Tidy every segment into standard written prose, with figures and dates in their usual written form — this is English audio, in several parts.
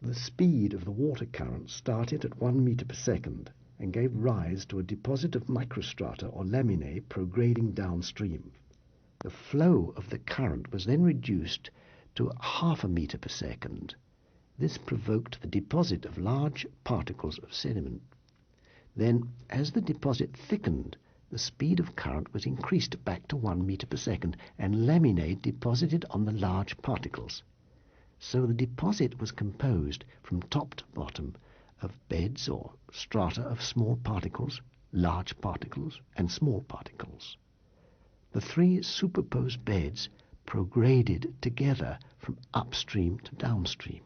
The speed of the water current started at 1 meter per second and gave rise to a deposit of microstrata or laminae prograding downstream. The flow of the current was then reduced to 0.5 meter per second. This provoked the deposit of large particles of sediment. Then, as the deposit thickened, the speed of current was increased back to 1 meter per second, and laminae deposited on the large particles. So the deposit was composed from top to bottom of beds or strata of small particles, large particles, and small particles. The three superposed beds prograded together from upstream to downstream.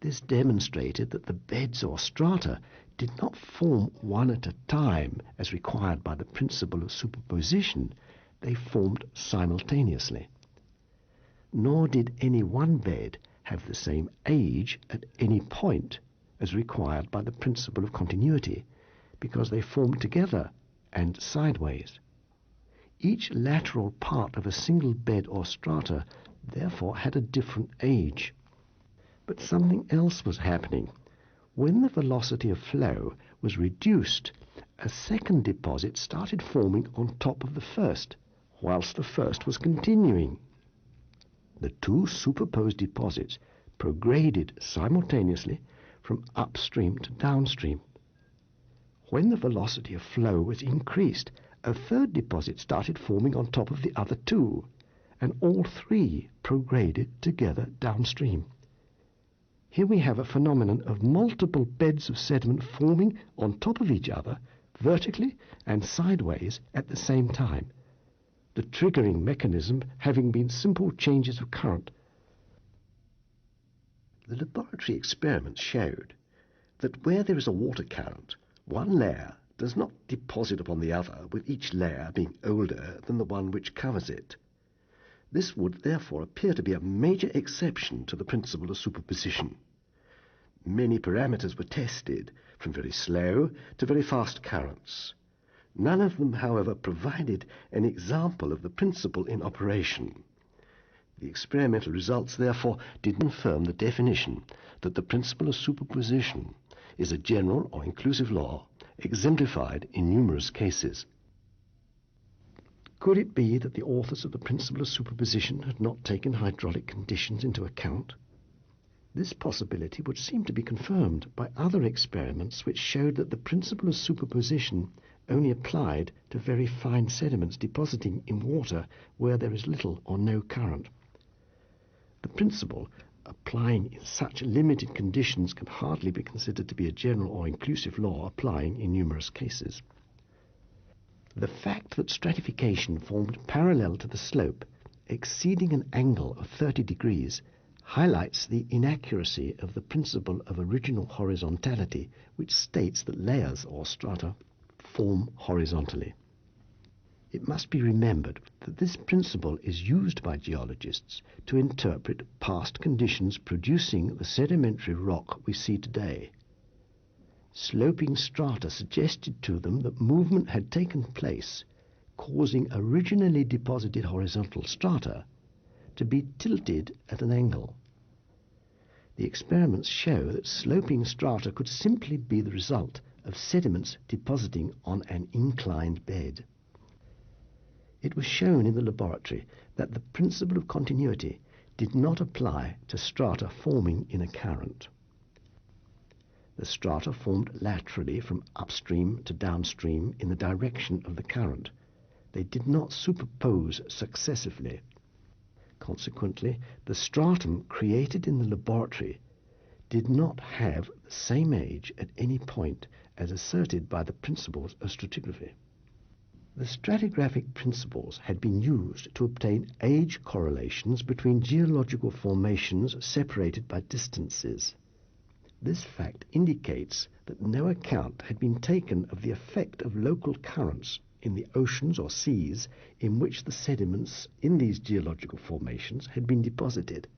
This demonstrated that the beds or strata did not form one at a time as required by the principle of superposition. They formed simultaneously. Nor did any one bed have the same age at any point as required by the principle of continuity, because they formed together and sideways. Each lateral part of a single bed or strata therefore had a different age. But something else was happening. When the velocity of flow was reduced, a second deposit started forming on top of the first, whilst the first was continuing. The two superposed deposits prograded simultaneously from upstream to downstream. When the velocity of flow was increased, a third deposit started forming on top of the other two, and all three prograded together downstream. Here we have a phenomenon of multiple beds of sediment forming on top of each other, vertically and sideways at the same time, the triggering mechanism having been simple changes of current. The laboratory experiments showed that where there is a water current, one layer does not deposit upon the other, with each layer being older than the one which covers it. This would therefore appear to be a major exception to the principle of superposition. Many parameters were tested, from very slow to very fast currents. None of them, however, provided an example of the principle in operation. The experimental results, therefore, did confirm the definition that the principle of superposition is a general or inclusive law exemplified in numerous cases. Could it be that the authors of the principle of superposition had not taken hydraulic conditions into account? This possibility would seem to be confirmed by other experiments which showed that the principle of superposition only applied to very fine sediments depositing in water where there is little or no current. The principle applying in such limited conditions can hardly be considered to be a general or inclusive law applying in numerous cases. The fact that stratification formed parallel to the slope, exceeding an angle of 30 degrees, highlights the inaccuracy of the principle of original horizontality, which states that layers or strata form horizontally. It must be remembered that this principle is used by geologists to interpret past conditions producing the sedimentary rock we see today. Sloping strata suggested to them that movement had taken place, causing originally deposited horizontal strata to be tilted at an angle. The experiments show that sloping strata could simply be the result of sediments depositing on an inclined bed. It was shown in the laboratory that the principle of continuity did not apply to strata forming in a current. The strata formed laterally from upstream to downstream in the direction of the current. They did not superpose successively. Consequently, the stratum created in the laboratory did not have the same age at any point as asserted by the principles of stratigraphy. The stratigraphic principles had been used to obtain age correlations between geological formations separated by distances. This fact indicates that no account had been taken of the effect of local currents in the oceans or seas in which the sediments in these geological formations had been deposited.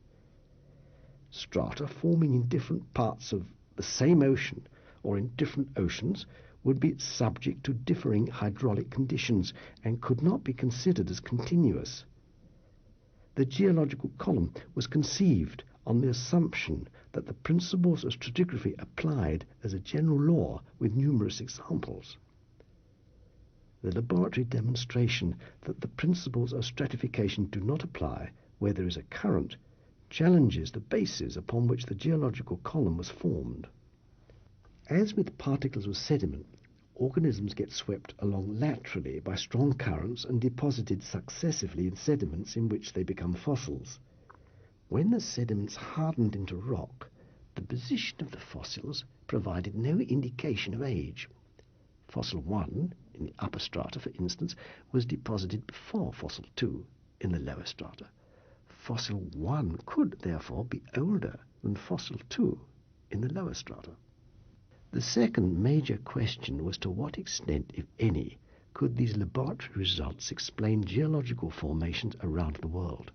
Strata forming in different parts of the same ocean or in different oceans would be subject to differing hydraulic conditions and could not be considered as continuous. The geological column was conceived on the assumption that the principles of stratigraphy applied as a general law with numerous examples. The laboratory demonstration that the principles of stratification do not apply where there is a current challenges the basis upon which the geological column was formed. As with particles of sediment, organisms get swept along laterally by strong currents and deposited successively in sediments in which they become fossils. When the sediments hardened into rock, the position of the fossils provided no indication of age. Fossil 1, in the upper strata, for instance, was deposited before fossil 2 in the lower strata. Fossil 1 could, therefore, be older than fossil 2 in the lower strata. The second major question was to what extent, if any, could these laboratory results explain geological formations around the world.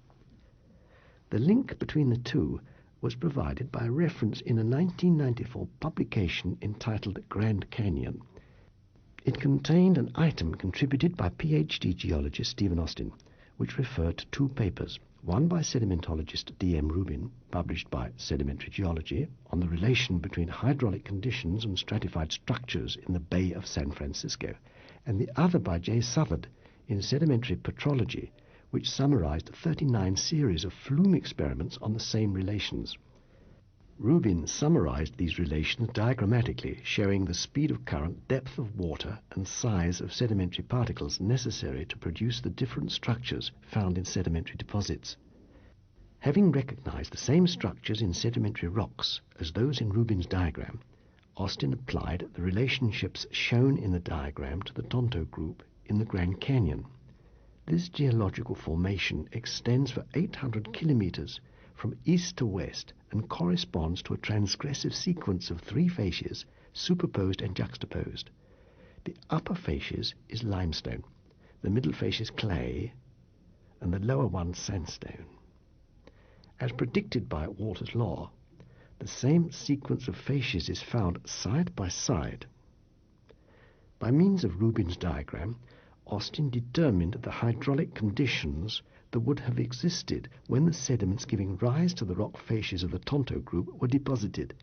The link between the two was provided by a reference in a 1994 publication entitled Grand Canyon. It contained an item contributed by PhD geologist Stephen Austin, which referred to two papers, one by sedimentologist D.M. Rubin, published by Sedimentary Geology, on the relation between hydraulic conditions and stratified structures in the Bay of San Francisco, and the other by J. Southard in Sedimentary Petrology, which summarized 39 series of flume experiments on the same relations. Rubin summarized these relations diagrammatically, showing the speed of current, depth of water, and size of sedimentary particles necessary to produce the different structures found in sedimentary deposits. Having recognized the same structures in sedimentary rocks as those in Rubin's diagram, Austin applied the relationships shown in the diagram to the Tonto group in the Grand Canyon. This geological formation extends for 800 kilometers from east to west and corresponds to a transgressive sequence of three facies superposed and juxtaposed. The upper facies is limestone, the middle facies clay, and the lower one sandstone. As predicted by Walter's law, the same sequence of facies is found side by side. By means of Rubin's diagram, Austin determined the hydraulic conditions that would have existed when the sediments giving rise to the rock facies of the Tonto group were deposited,